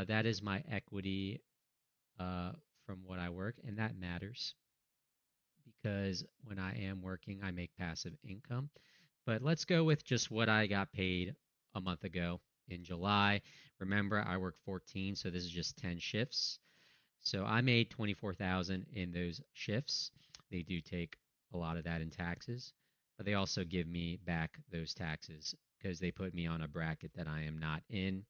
That is my equity from what I work, and that matters because when I am working, I make passive income. But let's go with just what I got paid a month ago in July. Remember, I work 14, so this is just 10 shifts. So I made 24,000 in those shifts. They do take a lot of that in taxes, but they also give me back those taxes because they put me on a bracket that I am not in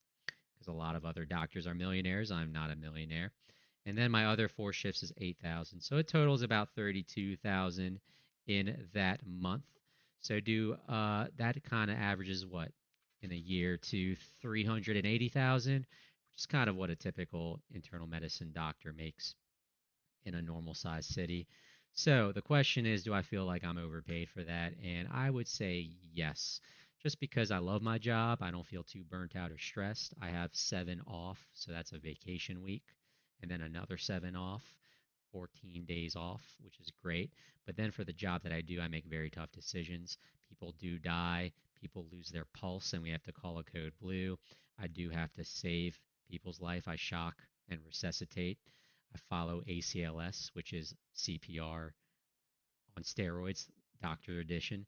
because a lot of other doctors are millionaires. I'm not a millionaire. And then my other four shifts is 8,000. So it totals about 32,000 in that month. So do that kind of averages what in a year to 380,000, which is kind of what a typical internal medicine doctor makes in a normal sized city. So the question is, do I feel like I'm overpaid for that? And I would say yes. Just because I love my job, I don't feel too burnt out or stressed. I have 7 off, so that's a vacation week, and then another 7 off, 14 days off, which is great. But then for the job that I do, I make very tough decisions. People do die, people lose their pulse, and we have to call a code blue. I do have to save people's life. I shock and resuscitate. I follow ACLS, which is CPR on steroids, doctor edition,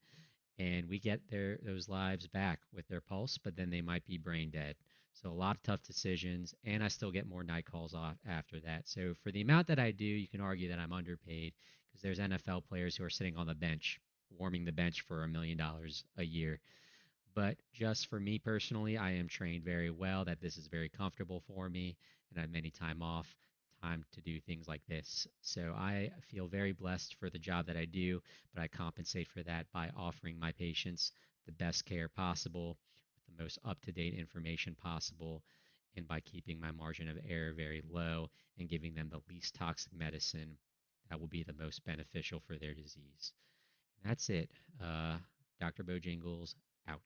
and we get those lives back with their pulse, but then they might be brain dead. So a lot of tough decisions, and I still get more night calls off after that. So for the amount that I do, you can argue that I'm underpaid because there's NFL players who are sitting on the bench, warming the bench for $1 million a year. But just for me personally, I am trained very well that this is very comfortable for me, and I have many time to do things like this. So I feel very blessed for the job that I do, but I compensate for that by offering my patients the best care possible with the most up-to-date information possible and by keeping my margin of error very low and giving them the least toxic medicine that will be the most beneficial for their disease. That's it. Dr. Bojangles out.